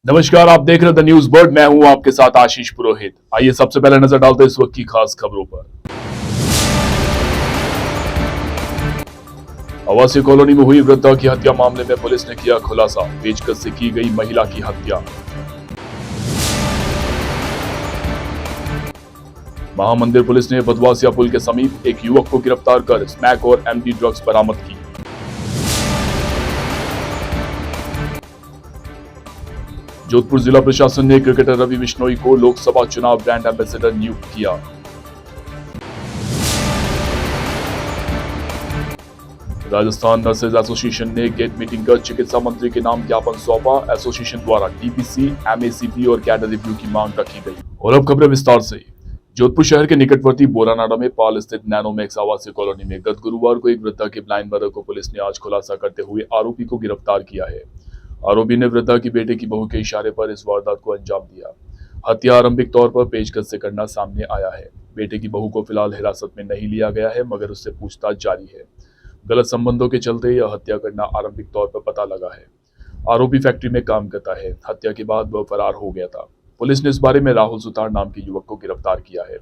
नमस्कार, आप देख रहे हैं द न्यूज बर्ड। मैं हूं आपके साथ आशीष पुरोहित। आइए सबसे पहले नजर डालते हैं इस वक्त की खास खबरों पर। आवासीय कॉलोनी में हुई वृद्धा की हत्या मामले में पुलिस ने किया खुलासा। पेचकस से की गई महिला की हत्या। महामंदिर पुलिस ने बदवासिया पुल के समीप एक युवक को गिरफ्तार कर स्मैक और एमडी ड्रग्स बरामद की। जोधपुर जिला प्रशासन ने क्रिकेटर रवि बिश्नोई को लोकसभा चुनाव ब्रांड एम्बेसडर नियुक्त किया। राजस्थान नर्सेज एसोसिएशन ने गेट मीटिंग कर चिकित्सा मंत्री के नाम ज्ञापन सौंपा। एसोसिएशन द्वारा टीपीसी, एमएसीपी और कैडर रिव्यू की मांग रखी गई। और अब खबरें विस्तार से। जोधपुर शहर के निकटवर्ती बोरानाडा में पाल स्थित नैनोमैक्स आवासीय कॉलोनी में गत गुरुवार को एक वृद्धा के ब्लाइंड मर्डर को पुलिस ने आज खुलासा करते हुए आरोपी को गिरफ्तार किया है। आरोपी ने वृद्धा की बेटे की बहू के इशारे पर इस वारदात को अंजाम दिया। हत्या आरंभिक तौर पर पेचकस से करना सामने आया है। बेटे की बहू को फिलहाल हिरासत में नहीं लिया गया है, मगर उससे पूछताछ जारी है। गलत संबंधों के चलते यह हत्या करना आरंभिक तौर पर पता लगा है। आरोपी फैक्ट्री में काम करता है। हत्या के बाद वह फरार हो गया था। पुलिस ने इस बारे में राहुल सुतार नाम के युवक को गिरफ्तार किया है।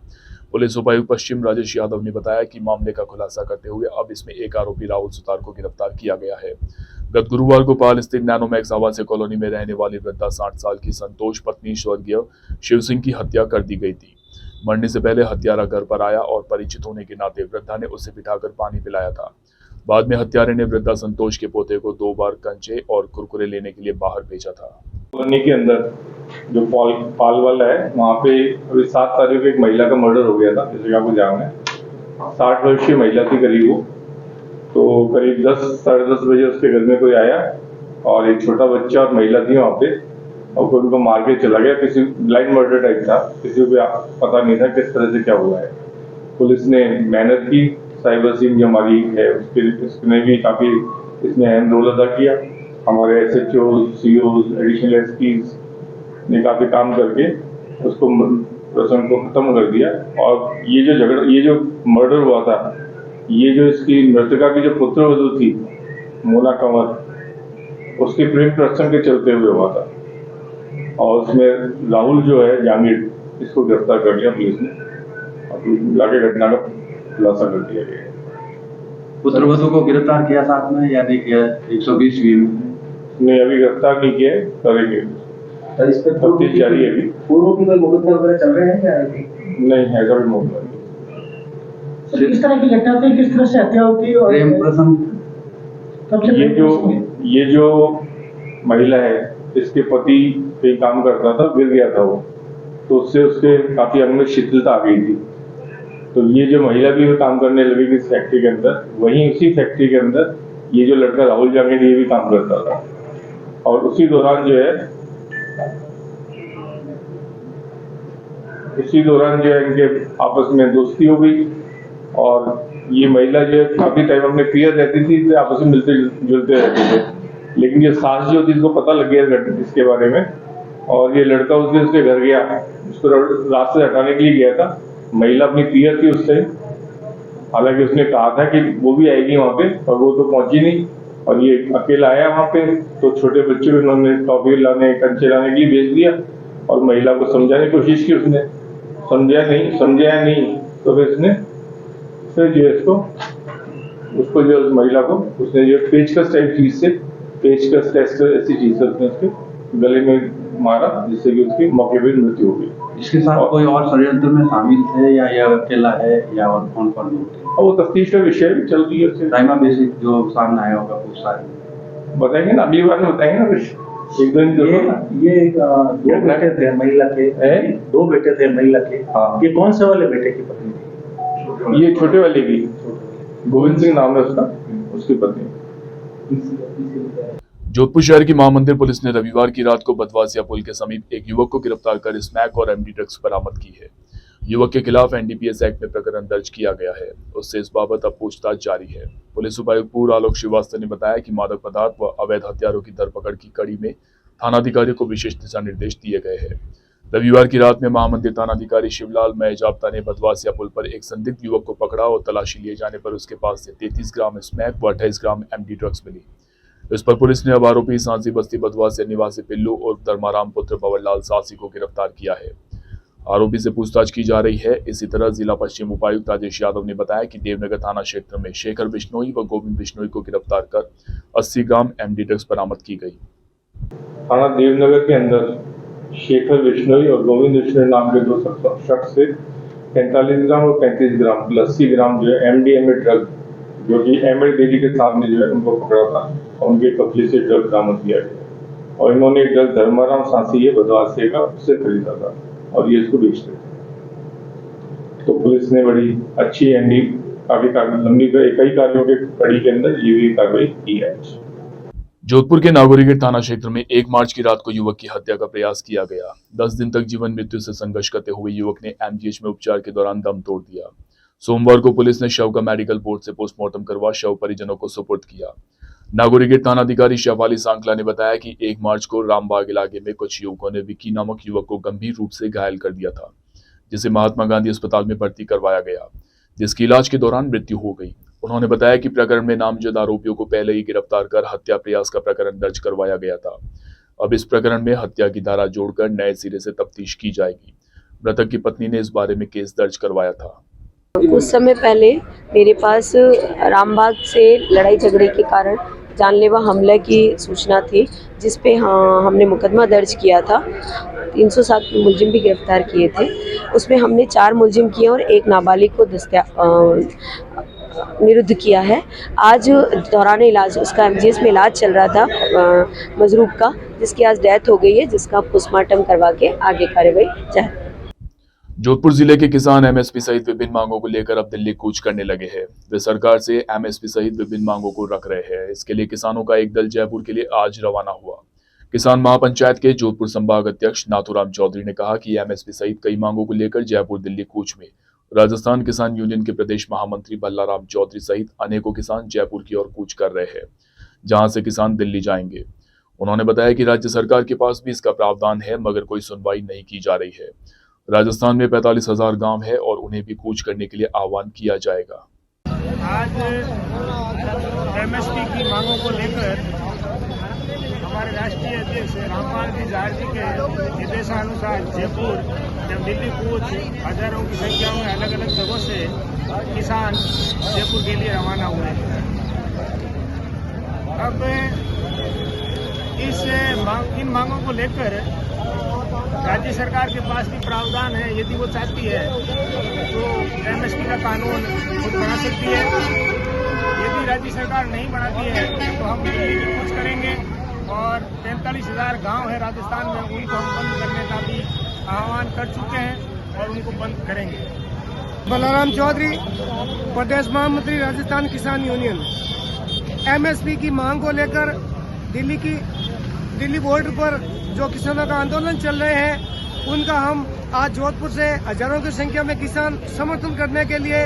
पुलिस उपायुक्त पश्चिम राजेश यादव ने बताया कि मामले का खुलासा करते हुए अब इसमें एक आरोपी राहुल सुतार को गिरफ्तार किया गया है। गत गुरुवार को पाल स्थित नैनोमैक्स आवासीय कॉलोनी में रहने वाली वृद्धा 60 साल की संतोष पत्नी स्वर्गीय शिव सिंह की हत्या कर दी गई थी। मरने से पहले हत्यारा घर पर आया और परिचित होने के नाते वृद्धा ने उसे बिठाकर पानी पिलाया था। बाद में हत्यारे ने वृद्धा संतोष के पोते को 2 बार कंचे और कुरकुरे लेने के लिए बाहर भेजा था। कॉलोनी के अंदर जो पाल वाला है, वहाँ पे अभी 7 तारीख को एक महिला का मर्डर हो गया था। इस जगह को जाम है। 60 वर्षीय महिला थी करीब वो। तो करीब 10 साढ़े 10 बजे उसके घर में कोई आया और एक छोटा बच्चा और महिला थी वहाँ पे, और कोई उनको मार के चला गया। किसी ब्लाइंड मर्डर टाइप था, किसी को पता नहीं था किस तरह से क्या हुआ है। पुलिस ने मेहनत की। साइबर टीम जो हमारी है उसने भी काफी इसमें अहम रोल अदा किया। हमारे SHO, CO, एडिशनल SPs ने काफी काम करके उसको प्रसंग को खत्म कर दिया। और ये जो मर्डर हुआ था, ये जो इसकी मृतका की जो पुत्रवधू थी मोना कंवर, उसके प्रेम प्रसंग के चलते हुए हुआ था। और उसमें राहुल जो है जहांगीर, इसको गिरफ्तार कर लिया पुलिस ने और लाके घटना का खुलासा कर दिया गया। पुत्रवधू को गिरफ्तार किया साथ में या नहीं किया? 120 नहीं, अभी गिरफ्तार नहीं किया है, करेंगे। इस पर तफ्तीश जारी है। अभी पूर्व की कोई मुकदमे वगैरह चल रहे हैं क्या? नहीं है, अभी मुकदमा नहीं। किस तरह की घटना थी, किस तरह से हत्या होती है? और प्रेम प्रसंग। ये जो महिला है, इसके पति कहीं काम करता था, गिर गया था वो, तो उससे उसके काफी अंग में शिथिलता आ गई थी। तो ये जो महिला भी काम करने लगी इस फैक्ट्री के अंदर, वहीं उसी फैक्ट्री के अंदर ये जो लड़का राहुल जहांगीर ये भी काम करता था। और उसी दौरान जो है इनके आपस में दोस्ती हो गई। और ये महिला जो है काफी टाइम अपने पियर रहती थी, तो आपस में मिलते जुलते रहते थे। लेकिन ये सास जो थी, इसको पता लग गया इसके बारे में, और ये लड़का उस दिन उसके घर गया, उसको रास्ते से हटाने के लिए गया था। महिला अपनी पियर थी उससे, हालांकि उसने कहा था कि वो भी आएगी वहाँ पे, और वो तो पहुंची नहीं। और ये अकेला आया वहाँ पे, तो छोटे बच्चे को उन्होंने टॉफी लाने, कंचे लाने के लिए भेज दिया। और महिला को समझाने की कोशिश की उसने, समझाया नहीं, तो फिर उसने फिर जो उसको जो महिला को उसने जो पेचकस टाइप चीज से, पेचकस टेस्ट ऐसी चीज से उसने उसके गले में मारा, जिससे कि उसकी मौके पर मृत्यु हो गई। इसके साथ कोई और षड्यंत्र में शामिल थे या यह अकेला है या और कौन लोग थे? वो तफ्तीश का विषय भी चल रही है। उससे प्राइमा बेसिक जो सामने आया होगा वो सारे बताएंगे ना, अगली बार में बताएंगे ना कुछ। एक दिन ये 2 बेटे थे महिला के, 2 बेटे थे महिला के। हाँ। ये कौन से वाले बेटे की पत्नी थी? ये छोटे वाले की, गोविंद सिंह नाम है उसका, उसकी पत्नी। जोधपुर शहर की महामंदिर पुलिस ने रविवार की रात को बदवासिया पुल के समीप एक युवक को गिरफ्तार कर स्मैक और एमडी ड्रग्स बरामद की है। युवक के खिलाफ NDPS एक्ट में प्रकरण दर्ज किया गया है। उससे इस बाबत अब पूछताछ जारी है। पुलिस उपायुक्त पूर्व आलोक श्रीवास्तव ने बताया कि मादक पदार्थ व अवैध हथियारों की धरपकड़ की कड़ी में थानाधिकारियों को विशेष दिशा निर्देश दिए गए हैं। रविवार की रात में महामंदिर थानाधिकारी शिवलाल महजाब्ता ने बदवासिया पुल पर एक संदिग्ध युवक को पकड़ा और तलाशी लिए जाने पर उसके पास से 33 ग्राम स्मैक व 28 ग्राम एमडी ड्रग्स मिली। इस पर पुलिस ने अब आरोपी सांसी बस्ती बधवा से निवासी पिल्लू और धर्माराम पुत्र पवनलाल सासी को गिरफ्तार किया है। आरोपी से पूछताछ की जा रही है। इसी तरह जिला पश्चिम उपायुक्त राजेश यादव ने बताया कि देवनगर थाना क्षेत्र में शेखर बिश्नोई व गोविंद बिश्नोई को गिरफ्तार कर 80 ग्राम एमडी ड्रग्स बरामद की गई। थाना देवनगर के अंदर शेखर बिश्नोई और गोविंद बिश्नोई नाम के दो शख्स से 45 ग्राम और 35 ग्राम 80 ग्राम जो है एमडीएमए ड्रग जो कि एमएड डेली के सामने जो है उनको पकड़ा था और उनके कब्जे से ड्रग बरामद किया गया और इन्होंने ड्रग धर्माराम सासी ये बदवासे का उससे खरीदा था और ये इसको बेचते थे। तो पुलिस ने बड़ी अच्छी एंडी काफी लंबी कई कार्यों के कड़ी के अंदर ये भी कार्रवाई की है। जोधपुर के नागोरीगढ़ थाना क्षेत्र में 1 मार्च की रात को युवक की हत्या का प्रयास किया गया। 10 दिन तक जीवन मृत्यु से संघर्ष करते हुए युवक ने एमजीएच में उपचार के दौरान दम तोड़ दिया। सोमवार को पुलिस ने शव का मेडिकल बोर्ड से पोस्टमार्टम करवा शव परिजनों को सुपुर्द किया। नागोरीगढ़ थानाधिकारी शेफाली सांकला ने बताया कि 1 मार्च को रामबाग इलाके में कुछ युवकों ने विक्की नामक युवक को गंभीर रूप से घायल कर दिया था, जिसे महात्मा गांधी अस्पताल में भर्ती करवाया गया, जिसकी इलाज के दौरान मृत्यु हो गई। उन्होंने बताया कि प्रकरण में नामजद आरोपियों को पहले ही गिरफ्तार कर हत्या प्रयास का प्रकरण दर्ज करवाया गया था। अब इस प्रकरण में हत्या की धारा जोड़कर नए सिरे से तफ्तीश की जाएगी। मृतक की पत्नी ने इस बारे में केस दर्ज करवाया था। कुछ समय पहले मेरे पास रामबाग से लड़ाई झगड़े के कारण जानलेवा हमले की सूचना थी, जिस पे हमने मुकदमा दर्ज किया था। 307 मुलजिम भी गिरफ्तार किए थे। उसमें हमने 4 मुलजिम किए और 1 नाबालिग को निरुद्ध किया है। आज दौरान इलाज उसका एमजीएस में इलाज चल रहा था मजरूब का, जिसकी आज डेथ हो गई है, जिसका पोस्टमार्टम करवा के आगे कार्रवाई जारी। जोधपुर जिले के किसान एमएसपी सहित विभिन्न मांगों को लेकर अब दिल्ली कूच करने लगे हैं। वे सरकार से एमएसपी सहित विभिन्न मांगों को रख रहे हैं। इसके लिए किसानों का एक दल जयपुर के लिए आज रवाना हुआ। किसान महापंचायत के जोधपुर संभाग अध्यक्ष नाथूराम चौधरी ने कहा कि एमएसपी सहित कई मांगों को लेकर जयपुर दिल्ली कूच में राजस्थान किसान यूनियन के प्रदेश महामंत्री भल्लाराम चौधरी सहित अनेकों किसान जयपुर की ओर कूच कर रहे हैं, जहां से किसान दिल्ली जाएंगे। उन्होंने बताया कि राज्य सरकार के पास भी इसका प्रावधान है, मगर कोई सुनवाई नहीं की जा रही है। राजस्थान में 45,000 गांव है और उन्हें भी कूच करने के लिए आह्वान किया जाएगा। आज एमएसपी की मांगों को लेकर हमारे राष्ट्रीय अध्यक्ष रामपाल जी झार जी के निर्देशानुसार जयपुर जब दिल्ली कूच हजारों की संख्या में अलग अलग जगहों से किसान जयपुर के लिए रवाना हुए हैं। अब इन मांगों को लेकर राज्य सरकार के पास भी प्रावधान है। यदि वो चाहती है तो एमएसपी का कानून खुद बना सकती है। यदि राज्य सरकार नहीं बनाती है तो हम दिल्ली में कुछ करेंगे और 43,000 गांव है राजस्थान में, उनको हम बंद करने का भी आह्वान कर चुके हैं और उनको बंद करेंगे। भल्लाराम चौधरी, प्रदेश महामंत्री राजस्थान किसान यूनियन। एमएसपी की मांग को लेकर दिल्ली बॉर्डर पर जो किसानों का आंदोलन चल रहे हैं, उनका हम आज जोधपुर से हजारों की संख्या में किसान समर्थन करने के लिए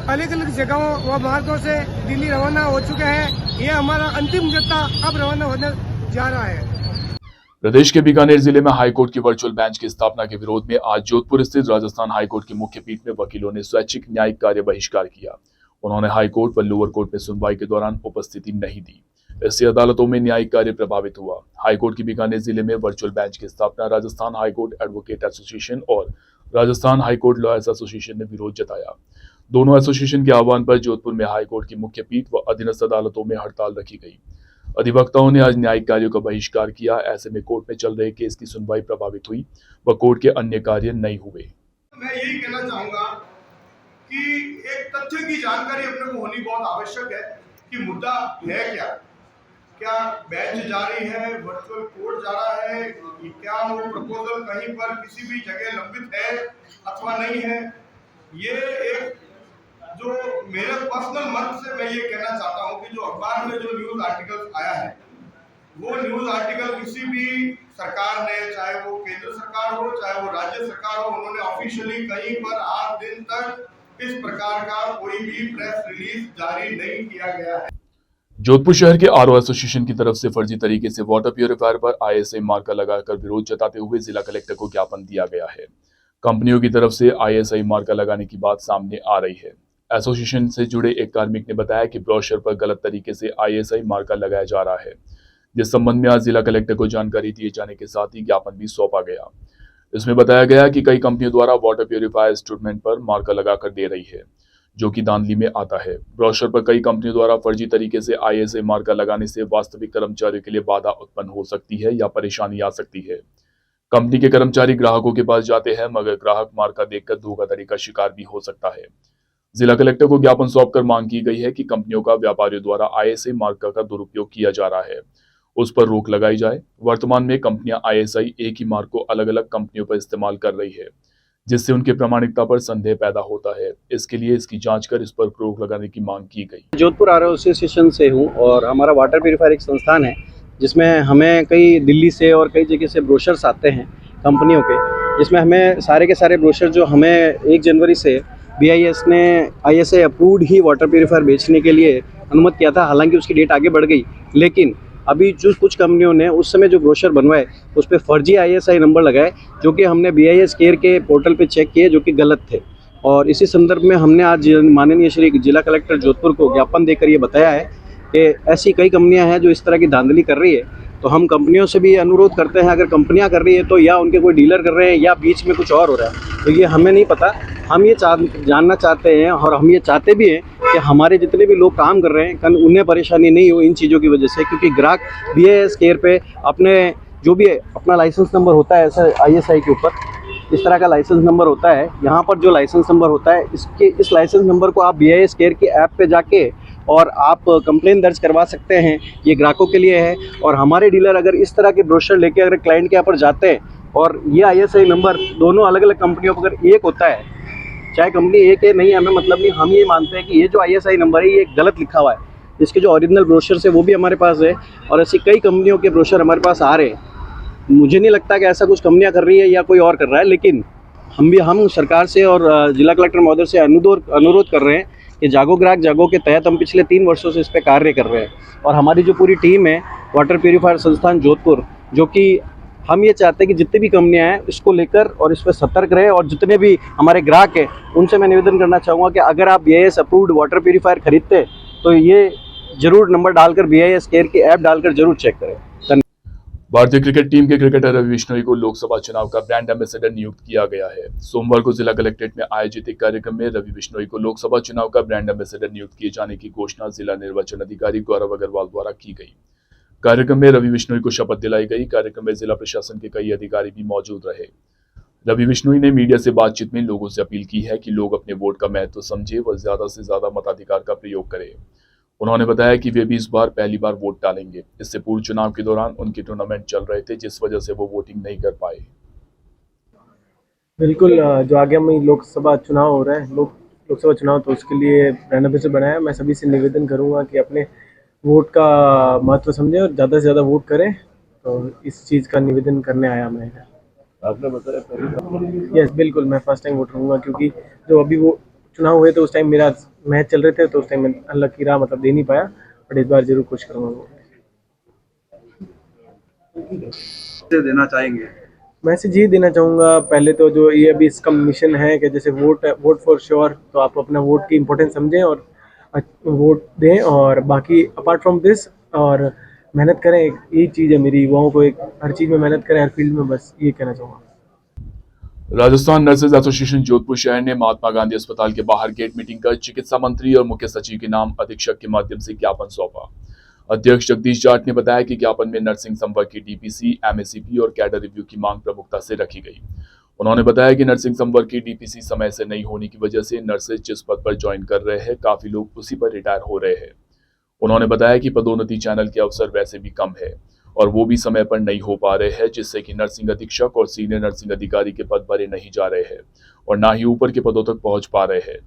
अलग अलग जगहों व मार्गों से दिल्ली रवाना हो चुके हैं। यह हमारा अंतिम जत्था अब रवाना होने जा रहा है। प्रदेश के बीकानेर जिले में हाईकोर्ट की वर्चुअल बेंच की स्थापना के विरोध में आज जोधपुर स्थित राजस्थान हाईकोर्ट की मुख्य पीठ में वकीलों ने स्वैच्छिक न्यायिक कार्य बहिष्कार किया। उन्होंने हाईकोर्ट व लोअर कोर्ट में सुनवाई के दौरान उपस्थिति नहीं दी। इससे अदालतों में न्यायिक कार्य प्रभावित हुआ। हाईकोर्ट की बीकानेर जिले में वर्चुअल बेंच की स्थापना राजस्थान हाईकोर्ट एडवोकेट एसोसिएशन और राजस्थान हाईकोर्ट लॉयर्स एसोसिएशन ने विरोध जताया। दोनों एसोसिएशन के आह्वान पर जोधपुर में हाईकोर्ट की मुख्य पीठ व अधीनस्थ अदालतों में हड़ताल रखी गई। अधिवक्ताओं ने आज न्यायिक कार्यों का बहिष्कार किया। ऐसे में कोर्ट में चल रहे केस की सुनवाई प्रभावित हुई व कोर्ट के अन्य कार्य नहीं हुए। मैं यही कहना चाहूंगा कि एक तथ्य की जानकारी अपने को होनी बहुत आवश्यक है कि मुद्दा है क्या बेंच जारी है, वर्चुअल कोर्ट जा रहा है, क्या वो प्रपोजल कहीं पर किसी भी जगह लंबित है अथवा नहीं है। ये एक जो मेरे पर्सनल मत से मैं ये कहना चाहता हूँ कि जो अखबार में जो न्यूज आर्टिकल आया है, वो न्यूज आर्टिकल किसी भी सरकार ने, चाहे वो केंद्र सरकार हो चाहे वो राज्य सरकार हो, उन्होंने ऑफिशियली कहीं पर आज दिन तक इस प्रकार का कोई भी प्रेस रिलीज जारी नहीं किया गया है। जोधपुर शहर के आरओ एसोसिएशन की तरफ से फर्जी तरीके से वाटर प्यूरिफायर पर आईएसआई मार्का लगाकर विरोध जताते हुए जिला कलेक्टर को ज्ञापन दिया गया है। कंपनियों की तरफ से आईएसआई मार्का लगाने की बात सामने आ रही है। एसोसिएशन से जुड़े एक कार्मिक ने बताया कि ब्रोशर पर गलत तरीके से ISI मार्का लगाया जा रहा है, जिस संबंध में आज जिला कलेक्टर को जानकारी दिए जाने के साथ ही ज्ञापन भी सौंपा गया। इसमें बताया गया कि कई कंपनियों द्वारा वाटर प्यूरिफायर इंस्ट्रूमेंट पर मार्का लगाकर दे रही है, जो कि धांधली में आता है। ब्रोशर पर कई कंपनियों द्वारा फर्जी तरीके से ISI मार्का लगाने से वास्तविक कर्मचारियों के लिए बाधा उत्पन्न हो सकती है या परेशानी आ सकती है। कंपनी के कर्मचारी ग्राहकों के पास जाते हैं, मगर ग्राहक मार्का देखकर धोखाधड़ी का शिकार भी हो सकता है। जिला कलेक्टर को ज्ञापन सौंपकर मांग की गई है कि कंपनियों का व्यापारियों द्वारा ISI मार्का का दुरुपयोग किया जा रहा है, उस पर रोक लगाई जाए। वर्तमान में कंपनियां ISI एक ही मार्क को अलग अलग कंपनियों पर इस्तेमाल कर रही है, जिससे उनके प्रामाणिकता पर संदेह पैदा होता है। इसके लिए इसकी जांच कर इस पर रोक लगाने की मांग की गई। जोधपुर आर एसोसिएशन से हूं और हमारा वाटर प्यूरिफायर एक संस्थान है जिसमें हमें कई दिल्ली से और कई जगह से ब्रोशर्स आते हैं कंपनियों के, जिसमें हमें सारे के सारे ब्रोशर जो हमें 1 जनवरी से BIS ने ISI अप्रूव्ड ही वाटर प्यूरिफायर बेचने के लिए अनुमति किया था। हालांकि उसकी डेट आगे बढ़ गई, लेकिन अभी जो कुछ कंपनियों ने उस समय जो ब्रोशर बनवाए उस पर फर्जी ISI नंबर लगाए, जो कि हमने BIS केयर के पोर्टल पे चेक किए, जो कि गलत थे। और इसी संदर्भ में हमने आज माननीय श्री जिला कलेक्टर जोधपुर को ज्ञापन देकर ये बताया है कि ऐसी कई कंपनियां हैं जो इस तरह की धांधली कर रही है। तो हम कंपनियों से भी अनुरोध करते हैं, अगर कंपनियां कर रही है तो या उनके कोई डीलर कर रहे हैं या बीच में कुछ और हो रहा है, तो ये हमें नहीं पता। हम ये जानना चाहते हैं और हम ये चाहते भी हैं कि हमारे जितने भी लोग काम कर रहे हैं कल उन्हें परेशानी नहीं हो इन चीज़ों की वजह से, क्योंकि ग्राहक BIS केयर पे अपने जो भी अपना लाइसेंस नंबर होता है, ऐसा ISI के ऊपर इस तरह का लाइसेंस नंबर होता है, यहाँ पर जो लाइसेंस नंबर होता है इस लाइसेंस नंबर को आप BIS केयर की ऐप पे जाके और आप कंप्लेन दर्ज करवा सकते हैं। ये ग्राहकों के लिए है। और हमारे डीलर अगर इस तरह के ब्रोशर लेके अगर क्लाइंट के यहाँ पर जाते हैं और ये ISI नंबर दोनों अलग अलग कंपनियों पर अगर एक होता है, चाहे कंपनी एक है नहीं हमें मतलब नहीं, हम ये मानते हैं कि ये जो ISI नंबर है ये गलत लिखा हुआ है। इसके जो ओरिजिनल ब्रोशर है वो भी हमारे पास है और ऐसी कई कंपनियों के ब्रोशर हमारे पास आ रहे हैं। मुझे नहीं लगता कि ऐसा कुछ कंपनियां कर रही है या कोई और कर रहा है, लेकिन हम सरकार से और जिला कलेक्टर महोदय से अनुरोध कर रहे हैं कि जागो ग्राहक जागो के तहत हम पिछले 3 वर्षों से इस पर कार्य कर रहे हैं। और हमारी जो पूरी टीम है वाटर प्यूरिफायर संस्थान जोधपुर, जो कि हम ये चाहते हैं कि जितनी भी कंपनियां हैं इसको लेकर और इस पर सतर्क रहे। और जितने भी हमारे ग्राहक हैं उनसे मैं निवेदन करना चाहूँगा कि अगर आप BIS अप्रूव्ड वाटर प्यूरिफायर खरीदते हैं तो ये जरूर नंबर डालकर BIS केयर की ऐप डालकर जरूर चेक करें। भारतीय क्रिकेट टीम के क्रिकेटर रवि बिश्नोई को लोकसभा चुनाव का ब्रांड एम्बेसडर नियुक्त किया गया है। सोमवार को जिला कलेक्ट्रेट में आयोजित एक कार्यक्रम में रवि बिश्नोई को लोकसभा चुनाव का ब्रांड एम्बेसडर नियुक्त किए जाने की घोषणा जिला निर्वाचन अधिकारी गौरव अग्रवाल द्वारा की गई। कार्यक्रम में रवि बिश्नोई को शपथ दिलाई गई। कार्यक्रम में जिला प्रशासन के कई अधिकारी भी मौजूद रहे। रवि बिश्नोई ने मीडिया से बातचीत में लोगों से अपील की है कि लोग अपने वोट का महत्व समझे व ज्यादा से ज्यादा मताधिकार का प्रयोग करें। उन्होंने बताया कि वे भी इस बार पहली बार वोट डालेंगे। इससे पूर्व चुनाव के दौरान उनके टूर्नामेंट चल रहे थे, जिस वजह से वो वोटिंग नहीं कर पाए। बिल्कुल, जो आगे में लोकसभा चुनाव हो रहा है, लोकसभा चुनाव, तो उसके लिए ब्रांड एम्बेसडर बनाया। मैं सभी से निवेदन करूंगा कि अपने वोट का महत्व समझें और ज़्यादा से ज़्यादा वोट करें। तो इस चीज़ का निवेदन करने आया मैं। आपने बताया यस, बिल्कुल मैं फर्स्ट टाइम वोट करूँगा, क्योंकि जो अभी वो चुनाव हुए तो उस टाइम मेरा मैच चल रहे थे, तो उस टाइम मैं अनलकी रहा, मतलब दे नहीं पाया। बट इस बार जरूर कोशिश करूँगा। देना चाहेंगे मैसेज ये देना चाहूँगा, पहले तो जो ये अभी इसका मिशन है कि जैसे वोट फॉर श्योर, तो आप अपना वोट की इम्पोर्टेंस समझें और वोट दें। और बाकी अपार्ट फ्रॉम दिस और मेहनत करें, यही चीज़ है मेरी युवाओं को, एक हर चीज़ में मेहनत करें, हर फील्ड में, बस ये कहना चाहूँगा। राजस्थान नर्सेज एसोसिएशन जोधपुर शहर ने महात्मा गांधी अस्पताल के बाहर गेट मीटिंग कर चिकित्सा मंत्री और मुख्य सचिव के नाम अधीक्षक के माध्यम से ज्ञापन सौंपा। अध्यक्ष जगदीश जाट ने बताया कि ज्ञापन में नर्सिंग संवर्ग की DPC, MACP और कैडर रिव्यू की मांग प्रमुखता से रखी गई। उन्होंने बताया कि नर्सिंग संवर्ग की DPC समय से नहीं होने की वजह से नर्सेज जिस पद पर ज्वाइन कर रहे हैं, काफी लोग उसी पर रिटायर हो रहे हैं। उन्होंने बताया कि पदोन्नति चैनल के अवसर वैसे भी कम है और वो भी समय पर नहीं हो पा रहे हैं, जिससे कि नर्सिंग अधीक्षक और सीनियर नर्सिंग अधिकारी के पद भरे नहीं जा रहे हैं और ना ही ऊपर के पदों तक पहुंच पा रहे हैं।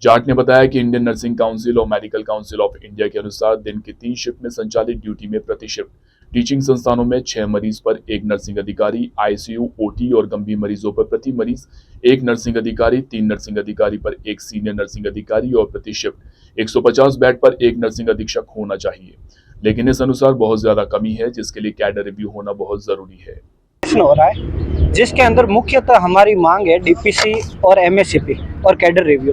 जाट ने बताया कि इंडियन नर्सिंग काउंसिल और मेडिकल काउंसिल ऑफ इंडिया के अनुसार दिन के 3 शिफ्ट में संचालित ड्यूटी में प्रति शिफ्ट टीचिंग संस्थानों में 6 मरीज पर 1 नर्सिंग अधिकारी, ICU, OT और गंभीर मरीजों पर प्रति मरीज 1 नर्सिंग अधिकारी, 3 नर्सिंग अधिकारी पर 1 सीनियर नर्सिंग अधिकारी और प्रति शिफ्ट 150 बेड पर 1 नर्सिंग अधीक्षक होना चाहिए। लेकिन इस अनुसार बहुत ज्यादा कमी है, जिसके लिए कैडर रिव्यू होना बहुत जरूरी है। हो रहा है जिसके अंदर मुख्यतः हमारी मांग है DPC और MACP और कैडर रिव्यू।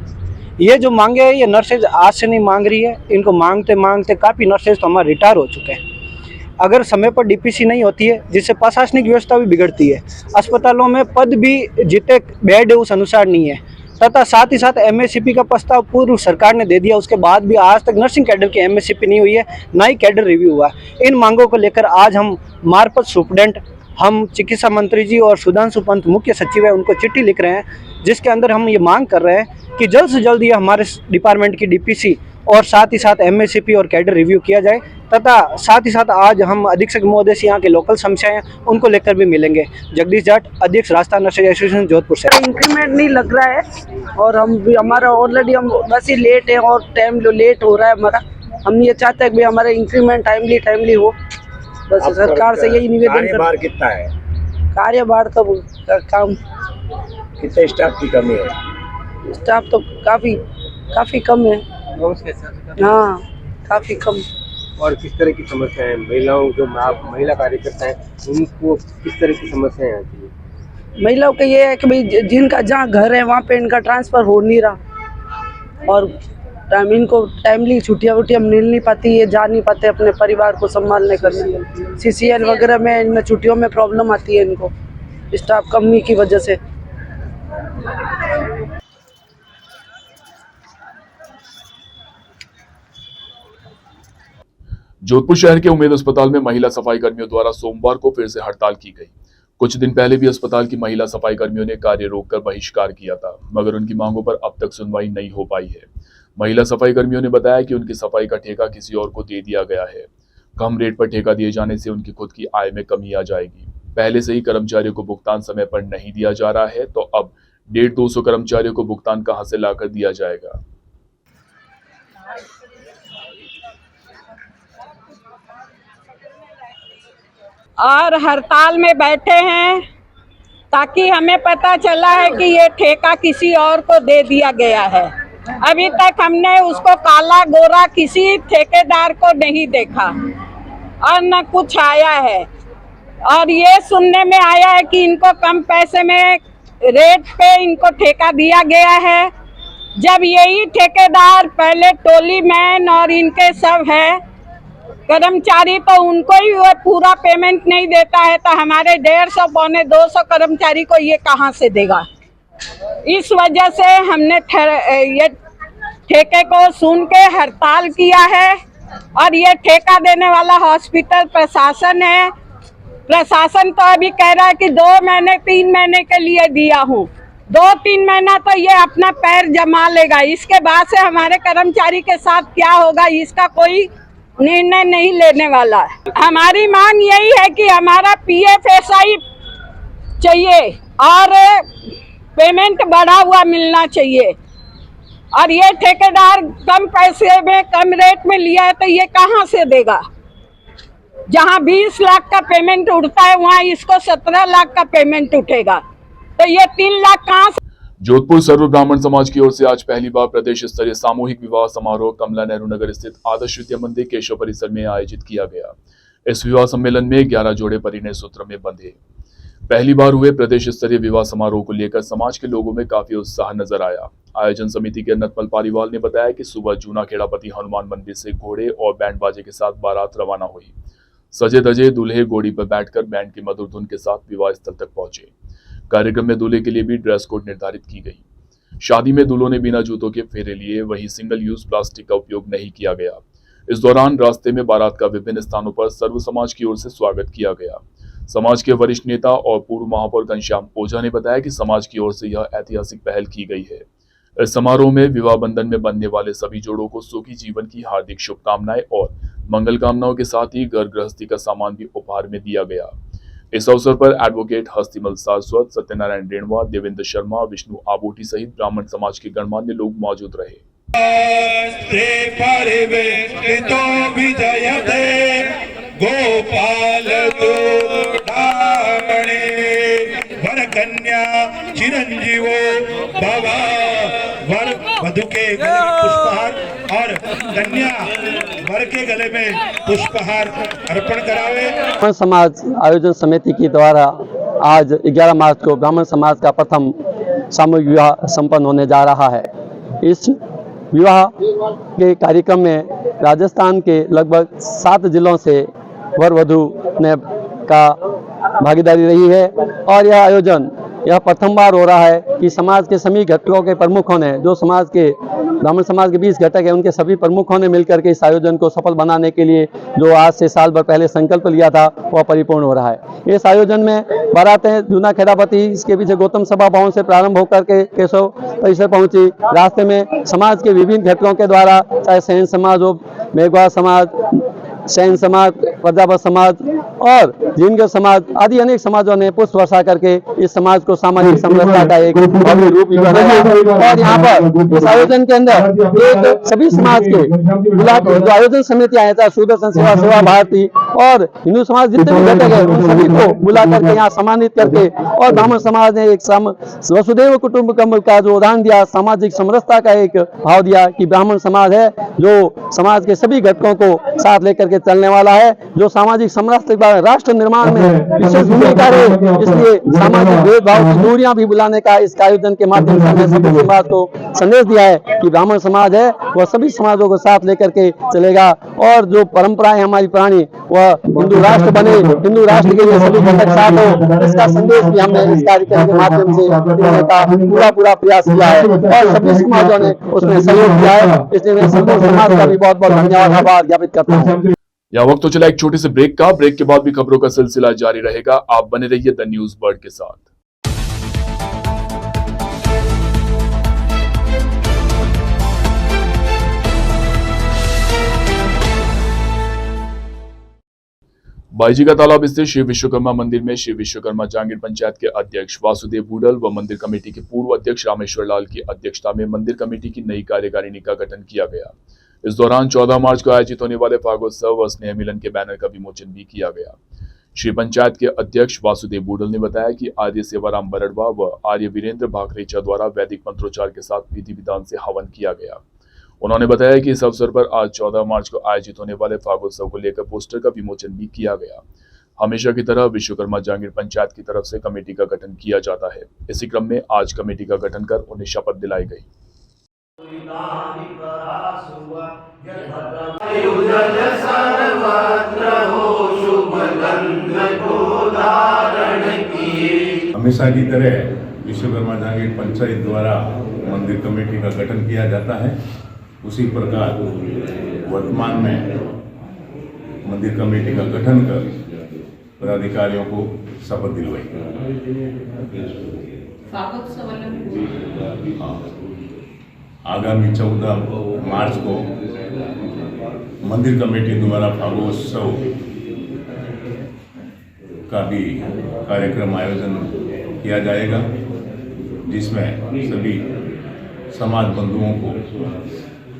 ये जो मांगे है ये नर्सेज आज से नहीं मांग रही है, इनको मांगते मांगते काफ़ी नर्सेज तो हमारे रिटायर हो चुके हैं। अगर समय पर डीपीसी नहीं होती है जिससे प्रशासनिक व्यवस्था भी बिगड़ती है, अस्पतालों में पद भी जितने बेड है उस अनुसार नहीं है, तथा साथ ही साथ एमएससीपी का प्रस्ताव पूर्व सरकार ने दे दिया, उसके बाद भी आज तक नर्सिंग कैडर की एमएससीपी नहीं हुई है, ना ही कैडर रिव्यू हुआ है। इन मांगों को लेकर आज हम मार्फत सुप्रेंडेंट, हम चिकित्सा मंत्री जी और सुधांशु पंत मुख्य सचिव है उनको चिट्ठी लिख रहे हैं, जिसके अंदर हम ये मांग कर रहे हैं कि जल्द से जल्द ये हमारे डिपार्टमेंट की डीपीसी और साथ ही साथ एमएससीपी और कैडर रिव्यू किया जाए, तथा साथ ही साथ आज हम अधीक्षक महोदय से यहाँ के लोकल समस्याएं हैं उनको लेकर भी मिलेंगे। जगदीश जाट, अध्यक्ष राजस्थान नर्सेज एसोसिएशन जोधपुर से। इंक्रीमेंट नहीं लग रहा है और हम भी हमारा ऑलरेडी हम बस ही लेट है और टाइम लेट हो रहा है हमारा। हम ये चाहते हैं कि हमारा इंक्रीमेंट टाइमली हो, बस सरकार से यही निवेदन। कार्यभार कितना है? कार्यभार तो काम, कितने स्टाफ की कमी है? स्टाफ तो काफी कम है। हाँ, काफी कम। और किस तरह की समस्या है महिलाओं, जो आप महिला कार्यकर्ता हैं उनको किस तरह की समस्याएं आती है? महिलाओं का ये है कि भाई जिनका जहाँ घर है वहाँ पे इनका ट्रांसफ़र हो नहीं रहा और इनको टाइमली छुट्टियाँ मिल नहीं पाती, ये जा नहीं पाते अपने परिवार को संभालने करने। सीसीएल वगैरह में इनमें छुट्टियों में प्रॉब्लम आती है इनको स्टाफ कमी की वजह से। जोधपुर शहर के उम्मेद अस्पताल में महिला सफाई कर्मियों द्वारा सोमवार को फिर से हड़ताल की गई। कुछ दिन पहले भी अस्पताल की महिला सफाई कर्मियों ने कार्य रोककर बहिष्कार किया था, मगर उनकी मांगों पर अब तक सुनवाई नहीं हो पाई है। महिला सफाई कर्मियों ने बताया कि उनकी सफाई का ठेका किसी और को दे दिया गया है। कम रेट पर ठेका दिए जाने से उनकी खुद की आय में कमी आ जाएगी। पहले से ही कर्मचारियों को भुगतान समय पर नहीं दिया जा रहा है, तो अब 150-200 कर्मचारियों को भुगतान कहां से लाकर दिया जाएगा। और हड़ताल में बैठे हैं ताकि हमें पता चला है कि ये ठेका किसी और को दे दिया गया है। अभी तक हमने उसको काला गोरा किसी ठेकेदार को नहीं देखा और न कुछ आया है। और ये सुनने में आया है कि इनको कम पैसे में रेट पे इनको ठेका दिया गया है, जब यही ठेकेदार पहले टोली मैन और इनके सब है कर्मचारी, तो उनको ही वो पूरा पेमेंट नहीं देता है, तो हमारे 150-200 कर्मचारी को ये कहाँ से देगा। इस वजह से हमने ये ठेके को सुन के हड़ताल किया है। और ये ठेका देने वाला हॉस्पिटल प्रशासन है। प्रशासन तो अभी कह रहा है कि 2 महीने 3 महीने के लिए दिया हूँ, 2-3 महीना तो ये अपना पैर जमा लेगा। इसके बाद से हमारे कर्मचारी के साथ क्या होगा इसका कोई निर्णय नहीं लेने वाला है। हमारी मांग यही है कि हमारा PFSI चाहिए और पेमेंट बढ़ा हुआ मिलना चाहिए। और ये ठेकेदार कम पैसे में कम रेट में लिया है तो ये कहाँ से देगा। जहाँ 20 लाख का पेमेंट उठता है वहाँ इसको 17 लाख का पेमेंट उठेगा, तो ये 3 लाख कहाँ से। जोधपुर सर्व ब्राह्मण समाज की ओर से आज पहली बार प्रदेश स्तरीय सामूहिक विवाह समारोह कमला नेहरू नगर स्थित आदर्श विद्या मंदिर केशव परिसर में आयोजित किया गया। इस विवाह सम्मेलन में 11 जोड़े परिणय सूत्र में बंधे। पहली बार हुए प्रदेश स्तरीय विवाह समारोह को लेकर समाज के लोगों में काफी उत्साह नजर आया। आयोजन समिति के नतमल पारीवाल ने बताया कि सुबह जूना खेड़ापति हनुमान मंदिर से घोड़े और बैंड बाजे के साथ बारात रवाना हुई। सजे धजे दूल्हे घोड़ी पर बैठकर बैंड की मधुर धुन के साथ विवाह स्थल तक पहुंचे। कार्यक्रम में दूल्हे के लिए भी ड्रेस कोड निर्धारित की गई। शादी में दूल्हों ने बिना जूतों के फेरे लिए, वहीं सिंगल यूज प्लास्टिक का उपयोग नहीं किया गया। इस दौरान रास्ते में बारात का विभिन्न स्थानों पर सर्व समाज की ओर से स्वागत किया गया। समाज के वरिष्ठ नेता और पूर्व महापौर घनश्याम ओझा ने बताया कि समाज की ओर से यह ऐतिहासिक पहल की गई है। इस समारोह में विवाह बंधन में बंधने वाले सभी जोड़ों को सुखी जीवन की हार्दिक शुभकामनाएं और मंगल कामनाओं के साथ ही घर गृहस्थी का सामान भी उपहार में दिया गया। इस अवसर पर एडवोकेट हस्तिमल सारस्वत, सत्यनारायण रेणवा, देवेंद्र शर्मा, विष्णु आबोटी सहित ब्राह्मण समाज के गणमान्य लोग मौजूद रहे। गोपाल वर कन्या चिरंजीवो बाबा वर वधु के गले में पुष्पहार और कन्या वर के गले में पुष्पहार अर्पण करावे। ब्राह्मण समाज आयोजन समिति के द्वारा आज 11 मार्च को ब्राह्मण समाज का प्रथम सामूहिक विवाह संपन्न होने जा रहा है। इस विवाह के कार्यक्रम में राजस्थान के लगभग 7 जिलों से वर वधू ने का भागीदारी रही है और यह आयोजन यह प्रथम बार हो रहा है कि समाज के सभी घटकों के प्रमुखों ने, जो समाज के ब्राह्मण समाज के 20 घटक है, उनके सभी प्रमुखों ने मिलकर के इस आयोजन को सफल बनाने के लिए जो आज से साल भर पहले संकल्प लिया था वह परिपूर्ण हो रहा है। इस आयोजन में बारातें जूना खेड़ापति, इसके पीछे गौतम सभा भवन से प्रारंभ होकर के केशव परिसर पहुंची। रास्ते में समाज के विभिन्न घटकों के द्वारा, चाहे सेन समाज हो, मेघवा समाज, सैन समाज, प्रजापत समाज और जिनगर समाज आदि अनेक समाजों ने पुष्प वर्षा करके इस समाज को सामाजिक समरसता का एक भव्य रूप भी बनाया। और यहाँ पर इस आयोजन के अंदर एक सभी समाज के मिला के जो आयोजन समितियां हैं, सुदर्शन सेवा, सेवा भारती और हिंदू समाज जितने भी घटक है, उन सभी को बुला करके यहाँ सम्मानित करके, और ब्राह्मण समाज ने एक वसुधैव कुटुंबकम का जो उदाहरण दिया, सामाजिक समरसता का एक भाव दिया कि ब्राह्मण समाज है जो समाज के सभी घटकों को साथ लेकर के चलने वाला है, जो सामाजिक समरसता राष्ट्र निर्माण में विशेष भूमिका है। इसलिए सामाजिक भेदभाव की दूरियां भी बुलाने का इस आयोजन के माध्यम से हमने सभी समाज को संदेश दिया है कि ब्राह्मण समाज है वह सभी समाजों को साथ लेकर के चलेगा और जो परंपराएं हमारी पुरानी वह हिंदू राष्ट्र बने, हिंदू राष्ट्र के लिए सभी घटक साथ हो, इसका संदेश भी हमने इस कार्यक्रम के माध्यम से देने का पूरा प्रयास किया है और सभी समाजों ने उसमें सहयोग किया है। इसलिए मैं संपूर्ण समाज का भी बहुत बहुत धन्यवाद आभार ज्ञापित करता हूँ। यह वक्त तो चला एक छोटे से ब्रेक का। ब्रेक के बाद भी खबरों का सिलसिला जारी रहेगा। आप बने रहिए द न्यूज बर्ड के साथ। बाईजी का तालाब स्थित श्री विश्वकर्मा मंदिर में श्री विश्वकर्मा जांगीर पंचायत के अध्यक्ष वासुदेव बूडल व मंदिर कमेटी के पूर्व अध्यक्ष रामेश्वर लाल की अध्यक्षता में मंदिर कमेटी की नई कार्यकारिणी का गठन किया गया। इस दौरान 14 मार्च को आयोजित होने वाले फागोत्सव व स्नेह मिलन के बैनर का विमोचन भी किया गया। श्री पंचायत के अध्यक्ष वासुदेव बूडल ने बताया कि आर्य सेवाराम बरड़वा व आर्य वीरेंद्र भाखरेचा द्वारा वैदिक मंत्रोच्चार के साथ विधि विधान से हवन किया गया। उन्होंने बताया कि इस अवसर पर आज 14 मार्च को आयोजित होने वाले फागोत्सव को लेकर पोस्टर का विमोचन भी किया गया। हमेशा की तरह विश्वकर्मा जांगीर पंचायत की तरफ से कमेटी का गठन किया जाता है। इसी क्रम में आज कमेटी का गठन कर उन्हें शपथ दिलाई गई। हमेशा की तरह विश्वकर्मा जांगीर पंचायत द्वारा मंदिर कमेटी का गठन किया जाता है, उसी प्रकार वर्तमान में मंदिर कमेटी का गठन कर पदाधिकारियों को शपथ दिलवाई। आगामी 14 मार्च को मंदिर कमेटी द्वारा फागोत्सव का भी कार्यक्रम आयोजन किया जाएगा, जिसमें सभी समाज बंधुओं को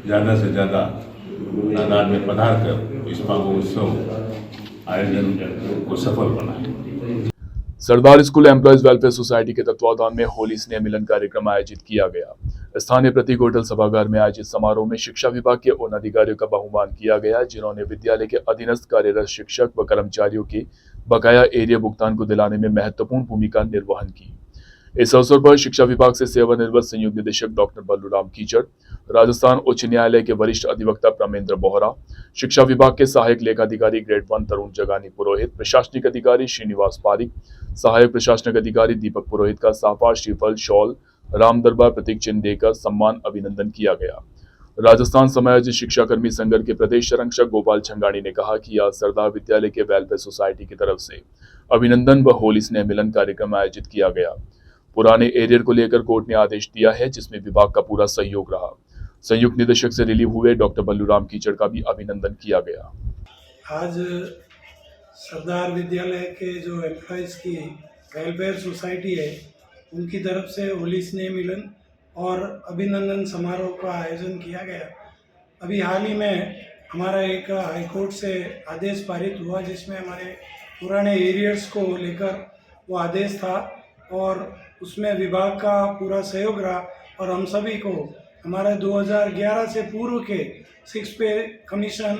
ज़्यादा से ज़्यादा तादाद में पधार कर इस फागोत्सव आयोजन को सफल बनाए। सरदार स्कूल एम्प्लॉयज वेलफेयर सोसाइटी के तत्वावधान में होली स्नेह मिलन कार्यक्रम आयोजित किया गया। स्थानीय प्रतीक होटल सभागार में आयोजित समारोह में शिक्षा विभाग के उन अधिकारियों का बहुमान किया गया जिन्होंने विद्यालय के अधीनस्थ कार्यरत शिक्षक व कर्मचारियों के बकाया एरिया भुगतान को दिलाने में महत्वपूर्ण भूमिका निर्वहन की। इस अवसर पर शिक्षा विभाग से सेवानिवृत्त संयुक्त निदेशक डॉक्टर बल्लूराम कीचड़, राजस्थान उच्च न्यायालय के वरिष्ठ अधिवक्ता प्रमेंद्र बोहरा, शिक्षा विभाग के सहायक लेखाधिकारी ग्रेड 1 तरुण जगानी पुरोहित, प्रशासनिक अधिकारी श्रीनिवास पारिक, सहायक प्रशासनिक अधिकारी दीपक पुरोहित का साफा, श्रीफल, शॉल, राम दरबार प्रतीक चिन्ह देकर सम्मान अभिनंदन किया गया। राजस्थान समायोजित शिक्षाकर्मी संघ के प्रदेश संरक्षक गोपाल छंगानी ने कहा कि आज सरदार विद्यालय के वेलफेयर सोसाइटी की तरफ से अभिनंदन व होली स्नेह मिलन कार्यक्रम आयोजित किया गया। पुराने एरियर को लेकर कोर्ट ने आदेश दिया है, जिसमें विभाग का पूरा सहयोग रहा। संयुक्त निदेशक से रिलीव हुए डॉक्टर बल्लूराम कीचड़ का भी अभिनंदन किया गया। आज सरदार विद्यालय के जो एम्प्लॉयज़ की वेलफेयर सोसाइटी है, उनकी तरफ से होली स्नेह मिलन और अभिनंदन समारोह का आयोजन किया गया। अभी हाल ही में हमारा एक हाईकोर्ट से आदेश पारित हुआ, जिसमें हमारे पुराने एरियर्स को लेकर वो आदेश था और उसमें विभाग का पूरा सहयोग रहा और हम सभी को हमारे 2011 से पूर्व के 6 पे कमीशन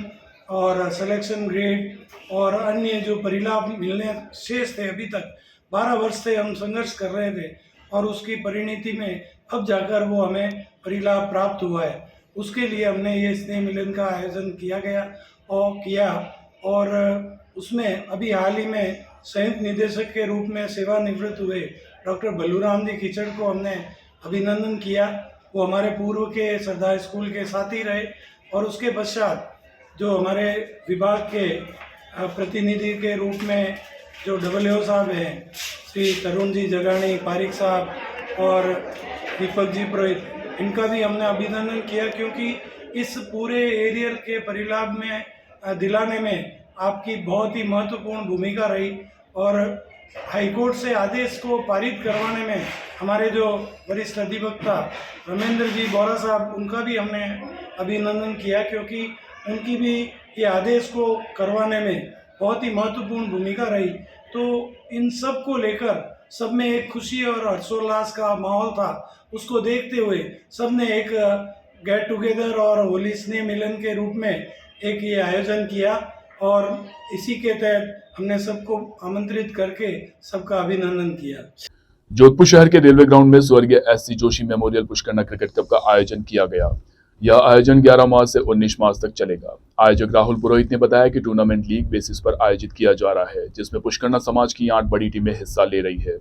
और सिलेक्शन ग्रेड और अन्य जो परिलाभ मिलने शेष थे, अभी तक 12 वर्ष से हम संघर्ष कर रहे थे और उसकी परिणति में अब जाकर वो हमें परिलाभ प्राप्त हुआ है। उसके लिए हमने ये स्नेह मिलन का आयोजन किया और उसमें अभी हाल ही में संयुक्त निदेशक के रूप में सेवानिवृत्त हुए डॉक्टर बलूराम जी खिचड़ को हमने अभिनंदन किया। वो हमारे पूर्व के सरदार स्कूल के साथी रहे और उसके पश्चात जो हमारे विभाग के प्रतिनिधि के रूप में जो WO साहब हैं, श्री तरुण जी जगानी पारिक साहब और दीपक जी पुरोहित, इनका भी हमने अभिनंदन किया क्योंकि इस पूरे एरियर के परिलाभ में दिलाने में आपकी बहुत ही महत्वपूर्ण भूमिका रही और हाईकोर्ट से आदेश को पारित करवाने में हमारे जो वरिष्ठ अधिवक्ता रमेंद्र जी बोरा साहब, उनका भी हमने अभिनंदन किया क्योंकि उनकी भी ये आदेश को करवाने में बहुत ही महत्वपूर्ण भूमिका रही। तो इन सब को लेकर सब में एक खुशी और हर्षोल्लास का माहौल था। उसको देखते हुए सब ने एक गेट टुगेदर और होली स्नेह मिलन के रूप में एक ये आयोजन किया और इसी के तहत हमने सबको आमंत्रित करके सबका अभिनंदन किया। जोधपुर शहर के रेलवे ग्राउंड में स्वर्गीय SC Joshi memorial Pushkarna cricket cup का आयोजन किया गया। यह आयोजन 11 मार्च से 19 मार्च तक चलेगा। आयोजक राहुल पुरोहित ने बताया कि टूर्नामेंट लीग बेसिस पर आयोजित किया जा रहा है, जिसमें पुष्करणा समाज की 8 बड़ी टीमें हिस्सा ले रही है।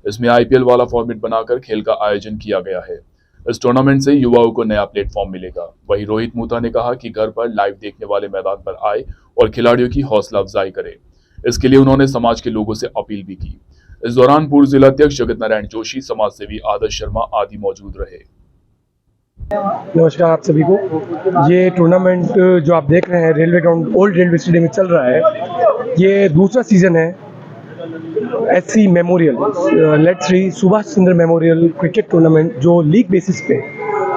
इसमें IPL वाला फॉर्मेट बनाकर खेल का आयोजन किया गया है। इस टूर्नामेंट से युवाओं को नया प्लेटफॉर्म मिलेगा। वहीं रोहित मूथा ने कहा कि घर पर लाइव देखने वाले मैदान पर आए और खिलाड़ियों की हौसला अफजाई करें। इसके लिए उन्होंने समाज के लोगों से अपील भी की। इस दौरान पूर्व जिलाध्यक्ष जगत नारायण जोशी, समाज सेवी आदर्श शर्मा आदि मौजूद रहे। नमस्कार आप सभी को। ये टूर्नामेंट जो आप देख रहे हैं railway ground old railway stadium में चल रहा है, ये दूसरा सीजन है SC memorial late Shri Subhash Chandra memorial cricket tournament, जो लीग बेसिस पे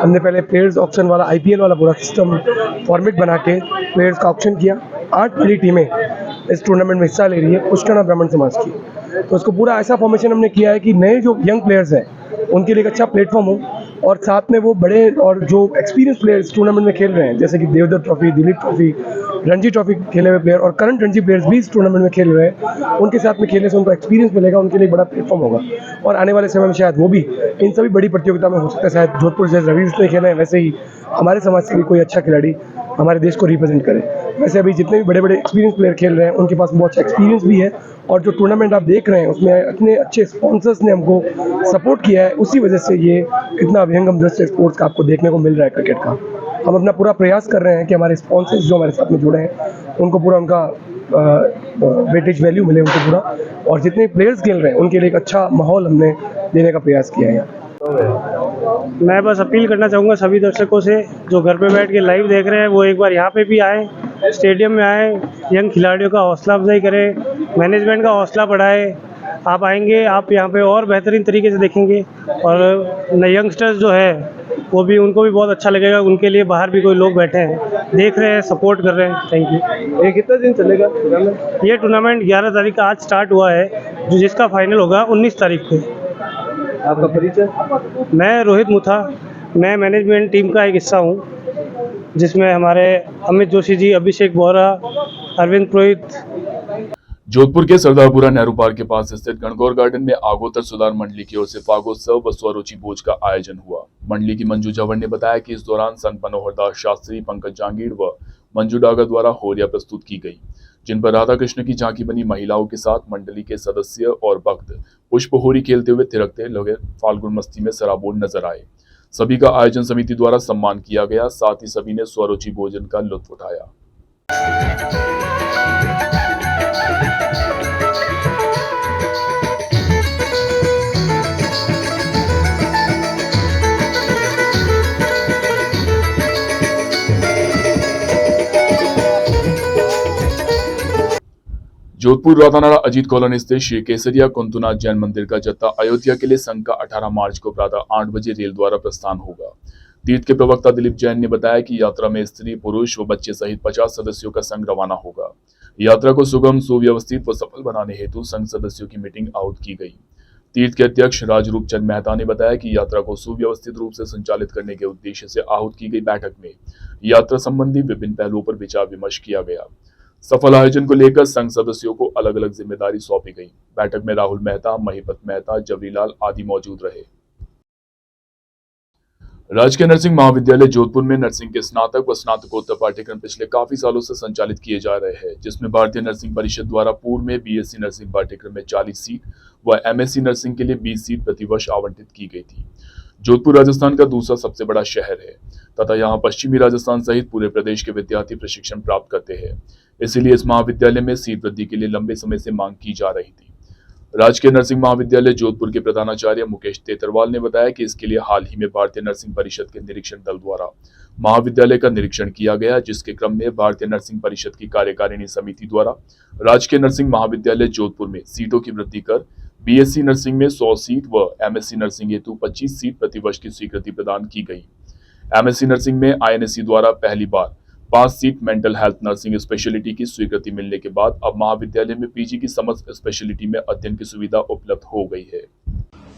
हमने पहले प्लेयर्स ऑक्शन वाला IPL वाला पूरा सिस्टम फॉर्मेट बना के प्लेयर्स का ऑक्शन किया। 8 बड़ी टीमें इस टूर्नामेंट में हिस्सा ले रही है पुष्करणा ब्राह्मण समाज की। तो उसको पूरा ऐसा फॉर्मेशन हमने किया है कि नए जो यंग प्लेयर्स हैं उनके लिए एक अच्छा प्लेटफॉर्म हो और साथ में वो बड़े और जो एक्सपीरियंस प्लेयर्स टूर्नामेंट में खेल रहे हैं, जैसे कि Devdutt trophy, Dilip trophy, Ranji trophy खेले हुए प्लेयर और करंट रणजी प्लेयर्स भी इस टूर्नामेंट में खेल रहे हैं, उनके साथ में खेलने से उनको एक्सपीरियंस मिलेगा, उनके लिए बड़ा प्लेटफॉर्म होगा। और आने वाले समय में शायद वो भी इन सभी बड़ी प्रतियोगिता में हो सकता है। शायद जोधपुर जैसे रवि ने खेले हैं, वैसे ही हमारे समाज से भी कोई अच्छा खिलाड़ी हमारे देश को रिप्रेजेंट करे। वैसे अभी जितने भी बड़े बड़े एक्सपीरियंस प्लेयर खेल रहे हैं उनके पास बहुत अच्छा एक्सपीरियंस भी है और जो टूर्नामेंट आप देख रहे हैं उसमें इतने अच्छे स्पॉन्सर्स ने हमको सपोर्ट किया है, उसी वजह से ये इतना विहंगम दृश्य स्पोर्ट्स का आपको देखने को मिल रहा है क्रिकेट का। हम अपना पूरा प्रयास कर रहे हैं कि हमारे स्पॉन्सर्स जो हमारे साथ में जुड़े हैं उनको पूरा उनका वेटेज वैल्यू मिले उनको पूरा, और जितने प्लेयर्स खेल रहे हैं उनके लिए एक अच्छा माहौल हमने देने का प्रयास किया है। मैं बस अपील करना चाहूँगा सभी दर्शकों से जो घर पे बैठ के लाइव देख रहे हैं वो एक बार यहाँ पे भी आए, स्टेडियम में आए, यंग खिलाड़ियों का हौसला अफजाई करें, मैनेजमेंट का हौसला बढ़ाए। आप आएंगे, आप यहाँ पे और बेहतरीन तरीके से देखेंगे और यंगस्टर्स जो है वो भी, उनको भी बहुत अच्छा लगेगा। उनके लिए बाहर भी कोई लोग बैठे हैं, देख रहे हैं, सपोर्ट कर रहे हैं। Thank you. ये कितना दिन चलेगा टूर्नामेंट? ये टूर्नामेंट 11 तारीख का आज स्टार्ट हुआ है, जो जिसका फाइनल होगा 19 तारीख को। आपका परिचय? मैं रोहित मूथा, मैं मैनेजमेंट टीम का एक हिस्सा हूँ, जिसमें हमारे अमित जोशी जी, अभिषेक बोरा, अरविंद पुरोहित। जोधपुर के सरदारपुरा नेहरू पार्क के पास स्थित गणगौर गार्डन में आगोतर सुधार मंडली की ओर से फागोत्सव व स्वरुचि भोज का आयोजन हुआ। मंडली की मंजू जवर ने बताया कि इस दौरान संत मनोहर दास शास्त्री, पंकज जांगीर व मंजू डागा द्वारा होरिया प्रस्तुत की गई, जिन पर राधा कृष्ण की झांकी बनी महिलाओं के साथ मंडली के सदस्य और भक्त पुष्प होरी खेलते हुए थिरकते लगे फाल्गुन मस्ती में सराबोर नजर आए। सभी का आयोजन समिति द्वारा सम्मान किया गया, साथ ही सभी ने स्वरुचि भोजन का लुत्फ उठाया। जोधपुर रातानाड़ा अजीत कॉलोनी स्थित श्री केसरिया कुंतुनाथ जैन मंदिर का जत्था अयोध्या के लिए संघ का 18 मार्च को प्रातः 8 बजे रेल द्वारा प्रस्थान होगा। तीर्थ के प्रवक्ता दिलीप जैन ने बताया कि यात्रा में स्त्री, पुरुष व बच्चे सहित 50 सदस्यों का संघ रवाना होगा। यात्रा को सुगम, सुव्यवस्थित व सफल बनाने हेतु संघ सदस्यों की मीटिंग आहूत की गई। तीर्थ के अध्यक्ष राजरूप चंद मेहता ने बताया कि यात्रा को सुव्यवस्थित रूप से संचालित करने के उद्देश्य से आहूत की गई बैठक में यात्रा संबंधी विभिन्न पहलुओं पर विचार विमर्श किया गया। सफल आयोजन को लेकर संघ सदस्यों को अलग अलग जिम्मेदारी सौंपी गई। बैठक में राहुल मेहता, महिपत मेहता, जबरीलाल आदि मौजूद रहे। राजकीय नर्सिंग महाविद्यालय जोधपुर में नर्सिंग के स्नातक व स्नातकोत्तर पाठ्यक्रम पिछले काफी सालों से संचालित किए जा रहे हैं, जिसमें भारतीय नर्सिंग परिषद द्वारा पूर्व में बीएससी नर्सिंग पाठ्यक्रम में 40 सीट व एमएससी नर्सिंग के लिए 20 सीट प्रतिवर्ष आवंटित की गई थी। जोधपुर राजस्थान का दूसरा सबसे बड़ा शहर है तथा यहाँ पश्चिमी राजस्थान सहित पूरे प्रदेश के विद्यार्थी प्रशिक्षण प्राप्त करते हैं। इसीलिए इस महाविद्यालय में सीट वृद्धि के लिए लंबे समय से मांग की जा रही थी। राजकीय नर्सिंग महाविद्यालय जोधपुर के प्रधानाचार्य मुकेश तेतरवाल ने बताया कि इसके लिए हाल ही में भारतीय नर्सिंग परिषद के निरीक्षण दल द्वारा महाविद्यालय का निरीक्षण किया गया, जिसके क्रम में भारतीय नर्सिंग परिषद की कार्यकारिणी समिति द्वारा राजकीय नर्सिंग महाविद्यालय जोधपुर में सीटों की वृद्धि कर बीएससी नर्सिंग में 100 सीट व एमएससी नर्सिंग हेतु 25 सीट प्रतिवर्ष की स्वीकृति प्रदान की गई। एमएससी नर्सिंग में आईएनएससी द्वारा पहली बार 5 seat mental health nursing speciality की स्वीकृति मिलने के बाद अब महाविद्यालय में पीजी की समस्त स्पेशलिटी में अध्ययन की सुविधा उपलब्ध हो गई है।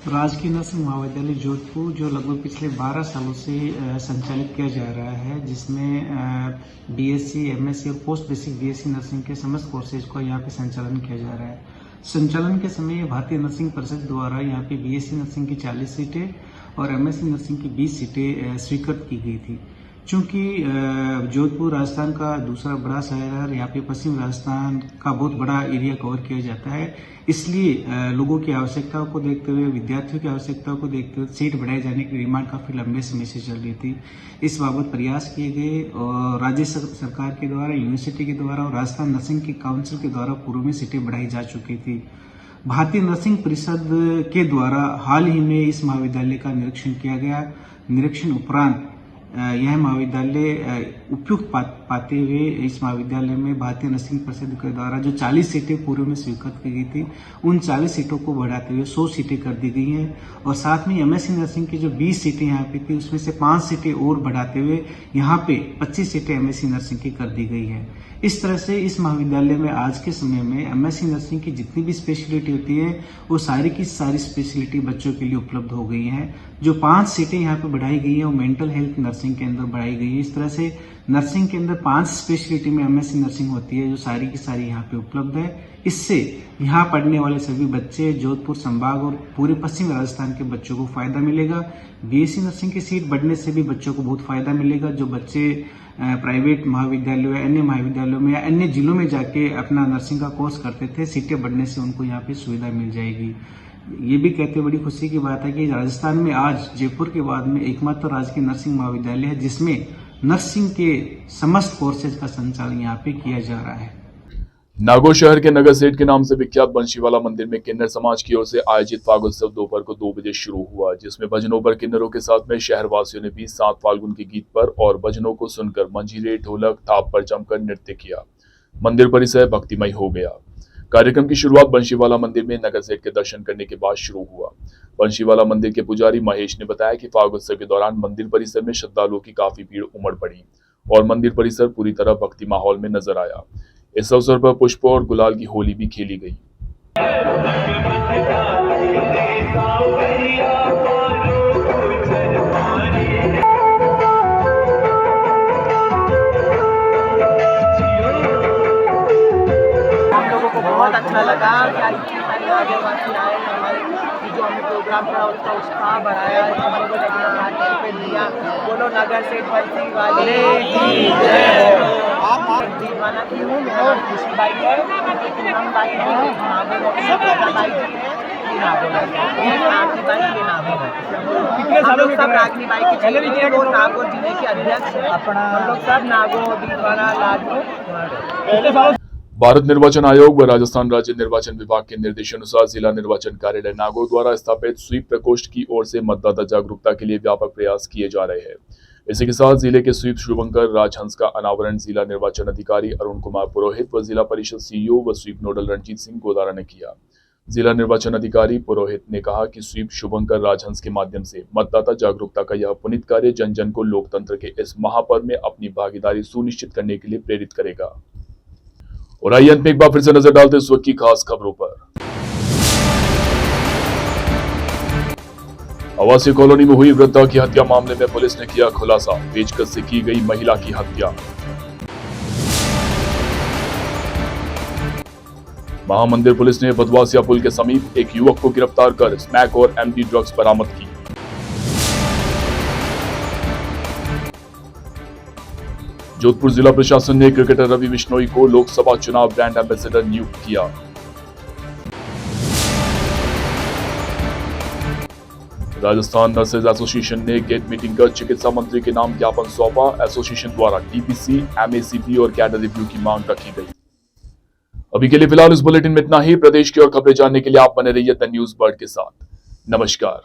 राजकीय नर्सिंग महाविद्यालय जोधपुर जो लगभग पिछले 12 सालों से संचालित किया जा रहा है, जिसमें बीएससी, एमएससी और पोस्ट बेसिक बीएससी नर्सिंग के समस्त कोर्सेज को यहाँ पे संचालन किया जा रहा है। संचालन के समय भारतीय नर्सिंग परिषद द्वारा यहाँ पे बीएससी नर्सिंग की 40 सीटें और एमएससी नर्सिंग की 20 सीटें स्वीकृत की गई थी। चूंकि जोधपुर राजस्थान का दूसरा बड़ा शहर है, यहाँ पे पश्चिम राजस्थान का बहुत बड़ा एरिया कवर किया जाता है, इसलिए लोगों की आवश्यकताओं को देखते हुए, विद्यार्थियों की आवश्यकताओं को देखते हुए सीट बढ़ाए जाने की डिमांड काफी लंबे समय से चल रही थी। इस बाबत प्रयास किए गए और राज्य सरकार के द्वारा, यूनिवर्सिटी के द्वारा और राजस्थान नर्सिंग की काउंसिल के द्वारा पूर्व में सीटें बढ़ाई जा चुकी थी। भारतीय नर्सिंग परिषद के द्वारा हाल ही में इस महाविद्यालय का निरीक्षण किया गया। निरीक्षण उपरांत यह महाविद्यालय उपयुक्त पाते हुए इस महाविद्यालय में भारतीय नर्सिंग परिषद के द्वारा जो 40 सीटें पूर्व में स्वीकृत की गई थी, उन 40 सीटों को बढ़ाते हुए 100 सीटें कर दी गई हैं और साथ में एमएससी नर्सिंग की जो 20 सीटें यहाँ पे थी, उसमें से 5 सीटें और बढ़ाते हुए यहाँ पे 25 सीटें एमएससी नर्सिंग की कर दी गई है। इस तरह से इस महाविद्यालय में आज के समय में एमएससी नर्सिंग की जितनी भी स्पेशलिटी होती है, वो सारी की सारी स्पेशलिटी बच्चों के लिए उपलब्ध हो गई हैं। जो 5 सीटें यहाँ पे बढ़ाई गई है वो मेंटल हेल्थ नर्सिंग के अंदर बढ़ाई गई है। इस तरह से नर्सिंग के अंदर 5 स्पेशलिटी में एमएससी नर्सिंग होती है, जो सारी की सारी यहाँ पे उपलब्ध है। इससे यहाँ पढ़ने वाले सभी बच्चे, जोधपुर संभाग और पूरे पश्चिम राजस्थान के बच्चों को फायदा मिलेगा। बीएससी नर्सिंग की सीट बढ़ने से भी बच्चों को बहुत फायदा मिलेगा। जो बच्चे प्राइवेट महाविद्यालयों या अन्य महाविद्यालयों में या अन्य जिलों में जाके अपना नर्सिंग का कोर्स करते थे, सीटें बढ़ने से उनको यहाँ पे सुविधा मिल जाएगी। ये भी कहते बड़ी खुशी की बात है कि राजस्थान में आज जयपुर के बाद में एकमात्र राजकीय नर्सिंग महाविद्यालय है जिसमें नर्सिंग के समस्त कोर्सेज का संचालन यहाँ पे किया जा रहा है। नागौर शहर के नगर सेठ के नाम से विख्यात बंशीवाला मंदिर में किन्नर समाज की ओर से आयोजित फागोत्सव दोपहर को 2 बजे शुरू हुआ, जिसमें भजनों पर किन्नरों के साथ में शहरवासियों ने भी 7 फाल्गुन के गीत पर और भजनों को सुनकर मंजीरे, ढोलक, थाप पर जमकर नृत्य किया। मंदिर परिसर भक्तिमय हो गया। कार्यक्रम की शुरुआत बंशीवाला मंदिर में नगर सेठ के दर्शन करने के बाद शुरू हुआ। बंशीवाला मंदिर के पुजारी महेश ने बताया कि फागोत्सव के दौरान मंदिर परिसर में श्रद्धालुओं की काफी भीड़ उमड़ पड़ी और मंदिर परिसर पूरी तरह भक्ति माहौल में नजर आया। इस अवसर पर पुष्पों और गुलाल की होली भी खेली गई। हम लोगों को बहुत अच्छा लगा कि इतने सारे आदिवासी आए, हमारे जो हमने प्रोग्राम करा उसका उत्साह बढ़ाया, हमको दिया। बोलो नगर सेठ बंसी वाले की जय। आप दीवाना की हूँ, मेरा नाम खुशी बाई है, हम बाई हैं, बाई जी हैं, हम लोग सब रागनी बाई के चले वो नागौर जिले के अध्यक्ष हैं। हम लोग सब नागौर दीवाना लाडू। भारत निर्वाचन आयोग व राजस्थान राज्य निर्वाचन विभाग के निर्देशानुसार जिला निर्वाचन कार्यालय नागौर द्वारा स्थापित स्वीप प्रकोष्ठ की ओर से मतदाता जागरूकता के लिए व्यापक प्रयास किए जा रहे हैं। इसी के साथ जिले के स्वीप शुभंकर राजहंस का अनावरण जिला निर्वाचन अधिकारी अरुण कुमार पुरोहित व जिला परिषद सीईओ व स्वीप नोडल रणजीत सिंह गोदारा ने किया। जिला निर्वाचन अधिकारी पुरोहित ने कहा कि स्वीप शुभंकर राजहंस के माध्यम से मतदाता जागरूकता का यह पुनीत कार्य जन जन को लोकतंत्र के इस महापर्व में अपनी भागीदारी सुनिश्चित करने के लिए प्रेरित करेगा। और आइए अंत में एक बार फिर से नजर डालते इस वक्त की खास खबरों पर। आवासीय कॉलोनी में हुई वृद्धा की हत्या मामले में पुलिस ने किया खुलासा, पेचकस से की गई महिला की हत्या। महामंदिर पुलिस ने बदवासिया पुल के समीप एक युवक को गिरफ्तार कर स्मैक और एमडी ड्रग्स बरामद की। जोधपुर जिला प्रशासन ने क्रिकेटर रवि बिश्नोई को लोकसभा चुनाव ब्रांड एम्बेसडर नियुक्त किया। राजस्थान नर्सेज एसोसिएशन ने गेट मीटिंग कर चिकित्सा मंत्री के नाम ज्ञापन सौंपा। एसोसिएशन द्वारा डीपीसी, एमएसीपी और कैडर रिव्यू की मांग रखी गई। अभी के लिए फिलहाल इस बुलेटिन में इतना ही। प्रदेश की और खबरें जानने के लिए आप बने रहिए द न्यूज बर्ड के साथ। नमस्कार।